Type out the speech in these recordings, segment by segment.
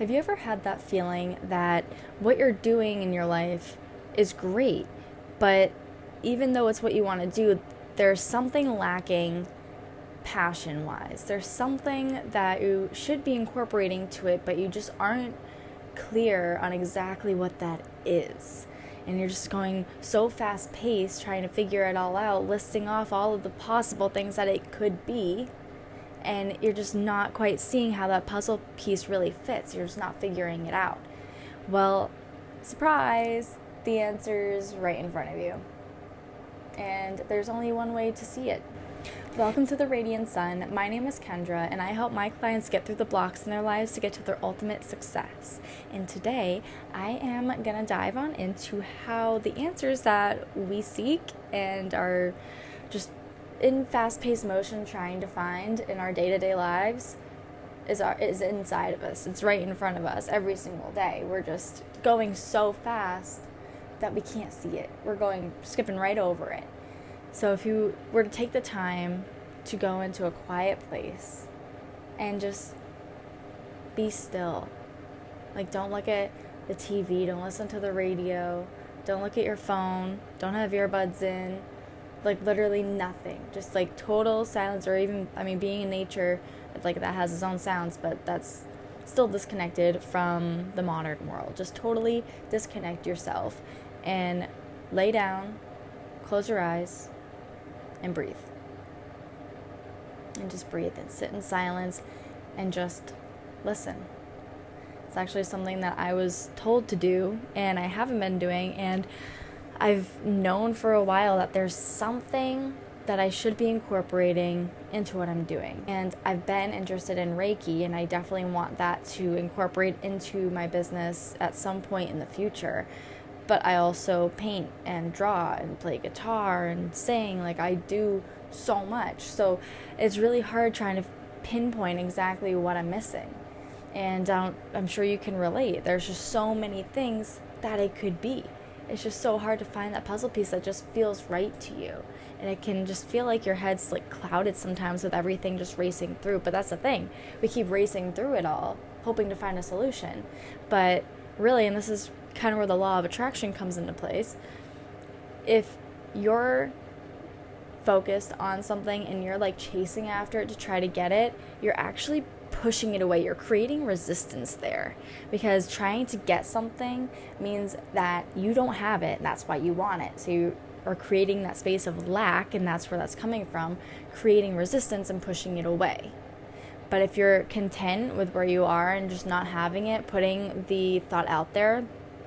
Have you ever had that feeling that what you're doing in your life is great, but even though it's what you want to do, there's something lacking passion wise? There's something that you should be incorporating to it, but you just aren't clear on exactly what that is. And you're just going so fast paced, trying to figure it all out, listing off all of the possible things that it could be, and you're just not quite seeing how that puzzle piece really fits. You're just not figuring it out. Well, surprise, the answer's right in front of you. And there's only one way to see it. Welcome to the Radiant Sun. My name is Kendra, and I help my clients get through the blocks in their lives to get to their ultimate success. And today, I am going to dive on into how the answers that we seek and are just in fast-paced motion trying to find in our day-to-day lives is inside of us. It's right in front of us every single day. We're just going so fast that we can't see it. We're skipping right over it. So if you were to take the time to go into a quiet place and just be still, like don't look at the TV, don't listen to the radio, don't look at your phone, don't have earbuds in, like literally nothing, just like total silence. Or even, being in nature, like that has its own sounds, but that's still disconnected from the modern world. Just totally disconnect yourself and lay down, close your eyes, and breathe. And just breathe and sit in silence and just listen. It's actually something that I was told to do and I haven't been doing, and I've known for a while that there's something that I should be incorporating into what I'm doing. And I've been interested in Reiki, and I definitely want that to incorporate into my business at some point in the future. But I also paint and draw and play guitar and sing. Like, I do so much. So it's really hard trying to pinpoint exactly what I'm missing. And I'm sure you can relate. There's just so many things that it could be. It's just so hard to find that puzzle piece that just feels right to you. And it can just feel like your head's like clouded sometimes with everything just racing through. But that's the thing. We keep racing through it all, hoping to find a solution. But really, and this is kind of where the law of attraction comes into place, if you're focused on something and you're like chasing after it to try to get it, you're actually pushing it away. You're creating resistance there, because trying to get something means that you don't have it, and that's why you want it. So you are creating that space of lack, and that's where that's coming from, creating resistance and pushing it away. But if you're content with where you are and just not having it, putting the thought out there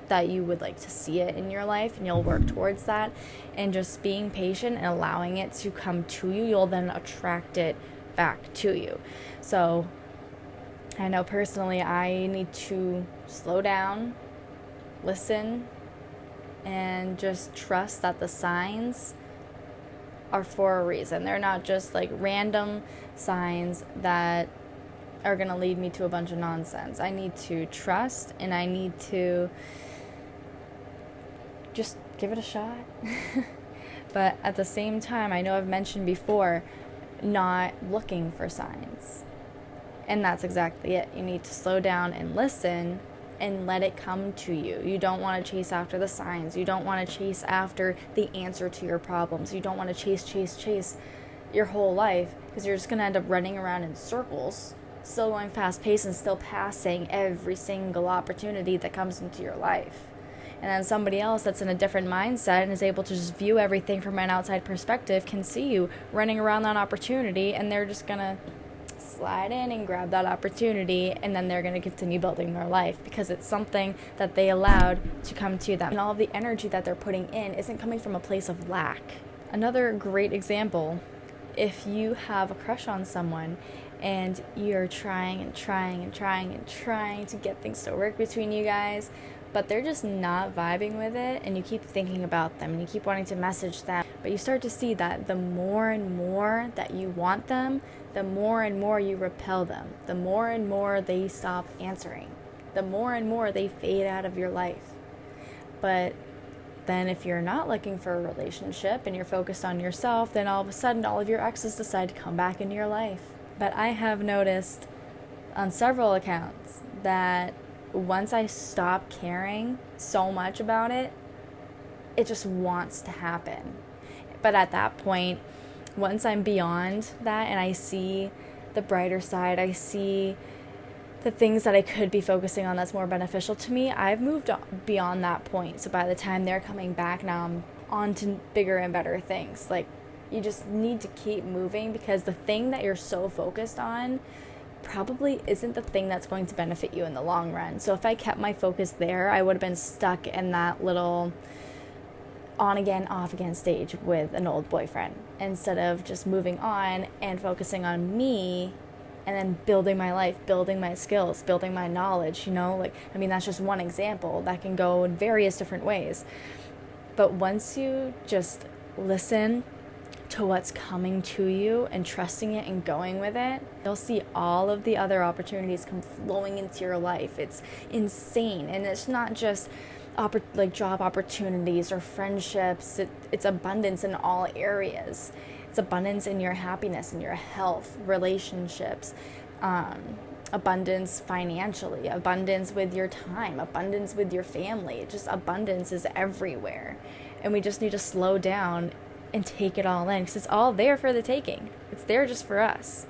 that you would like to see it in your life, and you'll work towards that, and just being patient and allowing it to come to you, you'll then attract it back to you. So I know personally I need to slow down, listen, and just trust that the signs are for a reason. They're not just like random signs that are going to lead me to a bunch of nonsense. I need to trust, and I need to just give it a shot. But at the same time, I know I've mentioned before, not looking for signs. And that's exactly it. You need to slow down and listen and let it come to you. You don't want to chase after the signs. You don't want to chase after the answer to your problems. You don't want to chase your whole life, because you're just going to end up running around in circles, still going fast paced and still passing every single opportunity that comes into your life. And then somebody else that's in a different mindset and is able to just view everything from an outside perspective can see you running around that opportunity, and they're just going to slide in and grab that opportunity, and then they're going to continue building their life because it's something that they allowed to come to them. And all of the energy that they're putting in isn't coming from a place of lack. Another great example, if you have a crush on someone and you're trying to get things to work between you guys, but they're just not vibing with it, and you keep thinking about them and you keep wanting to message them, but you start to see that the more and more that you want them, the more and more you repel them, the more and more they stop answering, the more and more they fade out of your life. But then if you're not looking for a relationship and you're focused on yourself, then all of a sudden all of your exes decide to come back into your life. But I have noticed on several accounts that once I stop caring so much about it, it just wants to happen. But at that point, once I'm beyond that and I see the brighter side, I see the things that I could be focusing on that's more beneficial to me, I've moved beyond that point. So by the time they're coming back, now I'm on to bigger and better things. Like, you just need to keep moving, because the thing that you're so focused on probably isn't the thing that's going to benefit you in the long run. So if I kept my focus there, I would have been stuck in that little on again, off again stage with an old boyfriend, instead of just moving on and focusing on me and then building my life, building my skills, building my knowledge, that's just one example that can go in various different ways. But once you just listen to what's coming to you and trusting it and going with it, you'll see all of the other opportunities come flowing into your life. It's insane. And it's not just job opportunities or friendships. It's abundance in all areas. It's abundance in your happiness, in your health, relationships, abundance financially, abundance with your time, abundance with your family. Just abundance is everywhere. And we just need to slow down and take it all in, because it's all there for the taking. It's there just for us.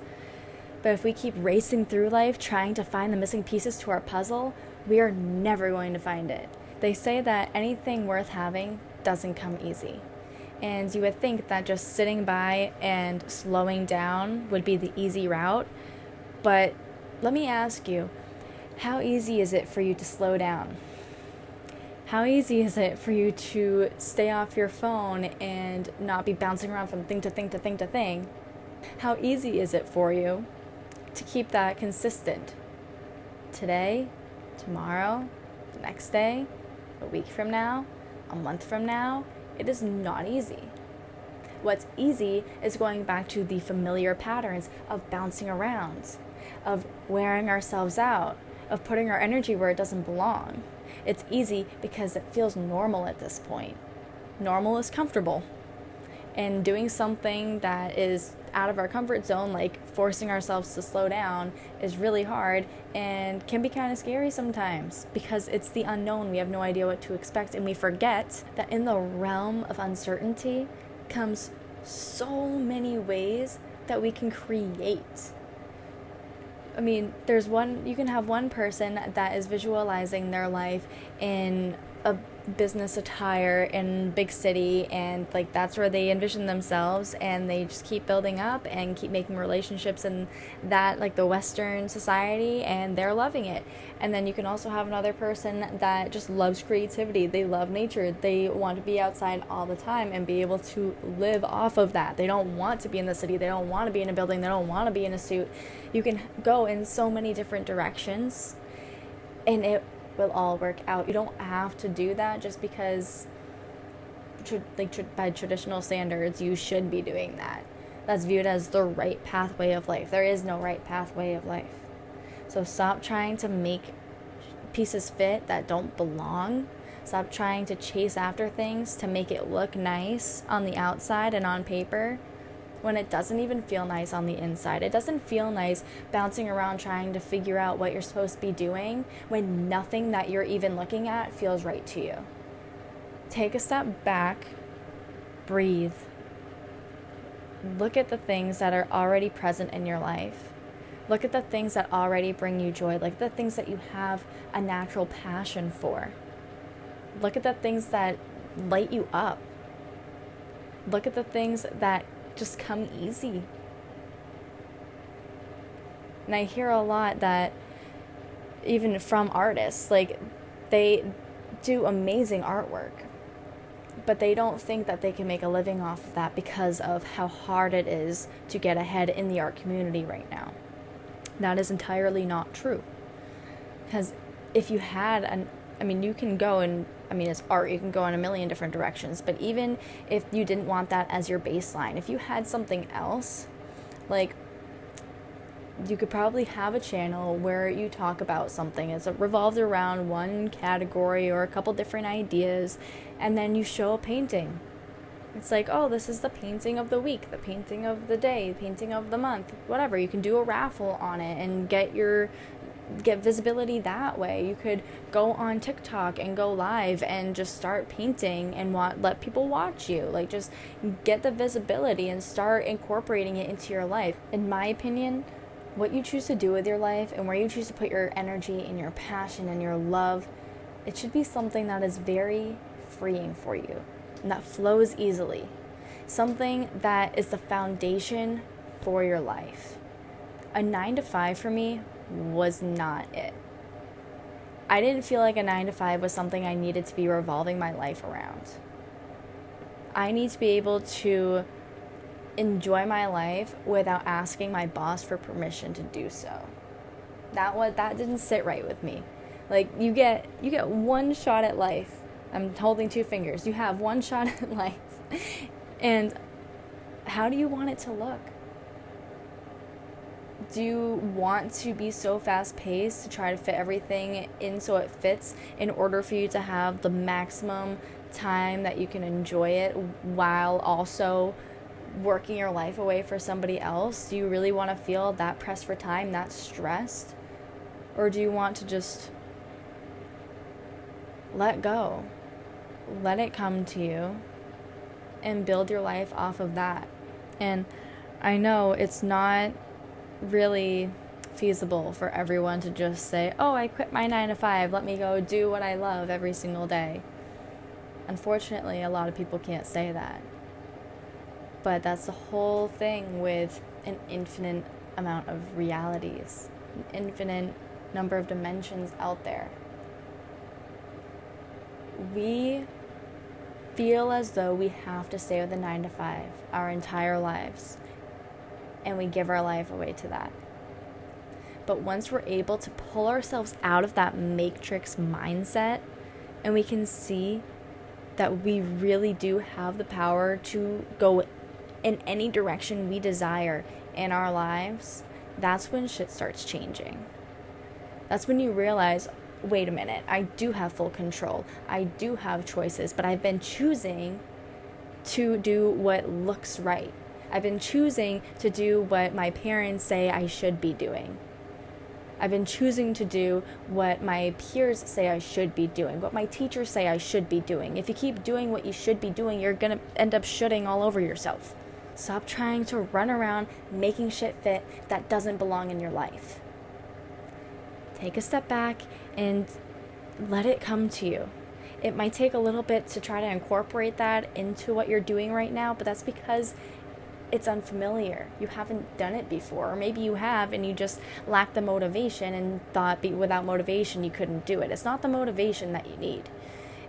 But if we keep racing through life trying to find the missing pieces to our puzzle, we are never going to find it. They say that anything worth having doesn't come easy. And you would think that just sitting by and slowing down would be the easy route. But let me ask you, how easy is it for you to slow down? How easy is it for you to stay off your phone and not be bouncing around from thing to thing to thing to thing? How easy is it for you to keep that consistent? Today, tomorrow, the next day, a week from now, a month from now? It is not easy. What's easy is going back to the familiar patterns of bouncing around, of wearing ourselves out, of putting our energy where it doesn't belong. It's easy because it feels normal at this point. Normal is comfortable. And doing something that is out of our comfort zone, like forcing ourselves to slow down, is really hard and can be kind of scary sometimes, because it's the unknown. We have no idea what to expect, and we forget that in the realm of uncertainty comes so many ways that we can create. I mean, you can have one person that is visualizing their life in a business attire in big city, and that's where they envision themselves, and they just keep building up and keep making relationships in that, the Western society, and they're loving it. And then you can also have another person that just loves creativity. They love nature. They want to be outside all the time and be able to live off of that. They don't want to be in the city. They don't want to be in a building. They don't want to be in a suit. You can go in so many different directions, and it will all work out. You don't have to do that just because by traditional standards you should be doing that. That's viewed as the right pathway of life. There is no right pathway of life. So stop trying to make pieces fit that don't belong. Stop trying to chase after things to make it look nice on the outside and on paper, when it doesn't even feel nice on the inside. It doesn't feel nice bouncing around trying to figure out what you're supposed to be doing when nothing that you're even looking at feels right to you. Take a step back, breathe. Look at the things that are already present in your life. Look at the things that already bring you joy. Look at the things that you have a natural passion for. Look at the things that light you up. Look at the things that just come easy. And I hear a lot that, even from artists, they do amazing artwork, but they don't think that they can make a living off of that because of how hard it is to get ahead in the art community right now. That is entirely not true. Because if you had you can go and, it's art, you can go in a million different directions, but even if you didn't want that as your baseline, if you had something else, you could probably have a channel where you talk about something. It's revolved around one category or a couple different ideas, and then you show a painting. It's like, oh, this is the painting of the week, the painting of the day, the painting of the month, whatever. You can do a raffle on it and get visibility that way. You could go on TikTok and go live and just start painting and let people watch you. Like, just get the visibility and start incorporating it into your life. In my opinion, what you choose to do with your life and where you choose to put your energy and your passion and your love, it should be something that is very freeing for you and that flows easily. Something that is the foundation for your life. A 9-to-5 for me was not it. I didn't feel like a 9-to-5 was something I needed to be revolving my life around. I need to be able to enjoy my life without asking my boss for permission to do so. That didn't sit right with me. Like, you get one shot at life. I'm holding 2 fingers. You have one shot at life. And how do you want it to look? Do you want to be so fast-paced to try to fit everything in so it fits in order for you to have the maximum time that you can enjoy it while also working your life away for somebody else? Do you really want to feel that pressed for time, that stressed? Or do you want to just let go? Let it come to you and build your life off of that. And I know it's not really feasible for everyone to just say, oh, I quit my 9-to-5, let me go do what I love every single day. Unfortunately, a lot of people can't say that. But that's the whole thing with an infinite amount of realities, an infinite number of dimensions out there. We feel as though we have to stay with a 9-to-5 our entire lives, and we give our life away to that. But once we're able to pull ourselves out of that matrix mindset, and we can see that we really do have the power to go in any direction we desire in our lives, that's when shit starts changing. That's when you realize, wait a minute, I do have full control. I do have choices, but I've been choosing to do what looks right. I've been choosing to do what my parents say I should be doing. I've been choosing to do what my peers say I should be doing, what my teachers say I should be doing. If you keep doing what you should be doing, you're going to end up shitting all over yourself. Stop trying to run around making shit fit that doesn't belong in your life. Take a step back and let it come to you. It might take a little bit to try to incorporate that into what you're doing right now, but that's because it's unfamiliar. You haven't done it before, or maybe you have and you just lack the motivation and thought without motivation you couldn't do it. It's not the motivation that you need.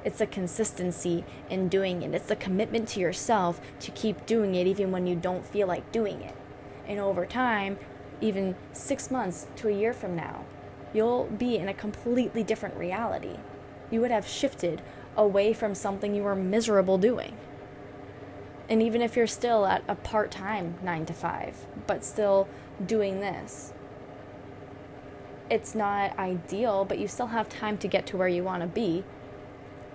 It's the consistency in doing it. It's the commitment to yourself to keep doing it even when you don't feel like doing it. And over time, even 6 months to a year from now, you'll be in a completely different reality. You would have shifted away from something you were miserable doing. And even if you're still at a part-time 9-to-5, but still doing this, it's not ideal, but you still have time to get to where you want to be.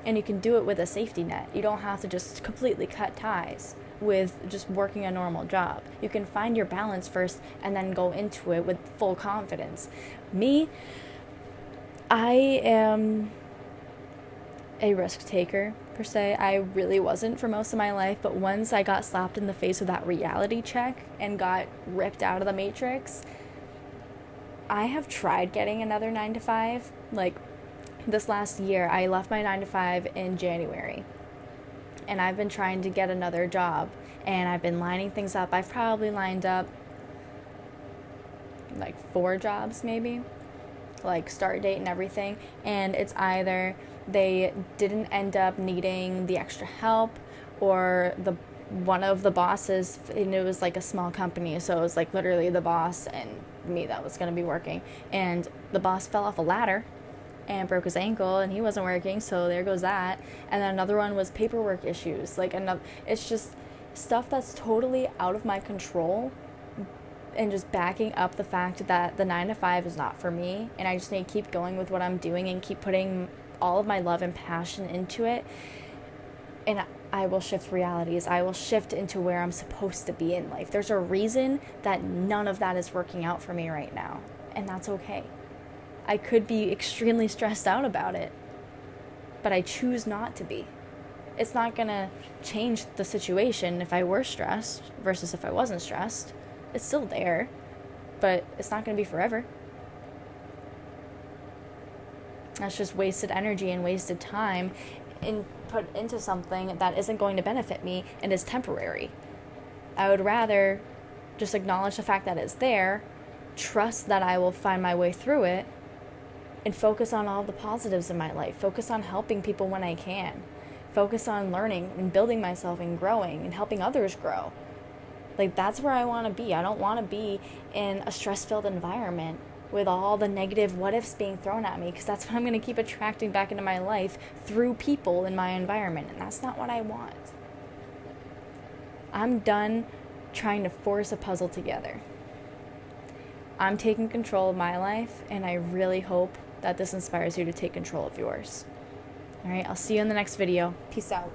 And you can do it with a safety net. You don't have to just completely cut ties with just working a normal job. You can find your balance first and then go into it with full confidence. Me, I am a risk taker per se. I really wasn't for most of my life, but once I got slapped in the face with that reality check and got ripped out of the matrix, I have tried getting another 9-to-5. Like this last year, I left my 9-to-5 in January, and I've been trying to get another job, and I've been lining things up. I've probably lined up like 4 jobs maybe, like start date and everything, and it's either they didn't end up needing the extra help, or one of the bosses, and it was like a small company, so it was like literally the boss and me that was going to be working, and the boss fell off a ladder and broke his ankle and he wasn't working, so there goes that. And then another one was paperwork issues. It's just stuff that's totally out of my control, and just backing up the fact that the 9-to-5 is not for me, and I just need to keep going with what I'm doing and keep putting all of my love and passion into it. And I will shift realities. I will shift into where I'm supposed to be in life. There's a reason that none of that is working out for me right now, and that's okay. I could be extremely stressed out about it, but I choose not to be. It's not gonna change the situation if I were stressed versus if I wasn't stressed. It's still there, but it's not gonna be forever. That's just wasted energy and wasted time put into something that isn't going to benefit me and is temporary. I would rather just acknowledge the fact that it's there, trust that I will find my way through it, and focus on all the positives in my life. Focus on helping people when I can. Focus on learning and building myself and growing and helping others grow. Like, that's where I want to be. I don't want to be in a stress-filled environment with all the negative what ifs being thrown at me, because that's what I'm going to keep attracting back into my life through people in my environment, and that's not what I want. I'm done trying to force a puzzle together. I'm taking control of my life, and I really hope that this inspires you to take control of yours. All right, I'll see you in the next video. Peace out.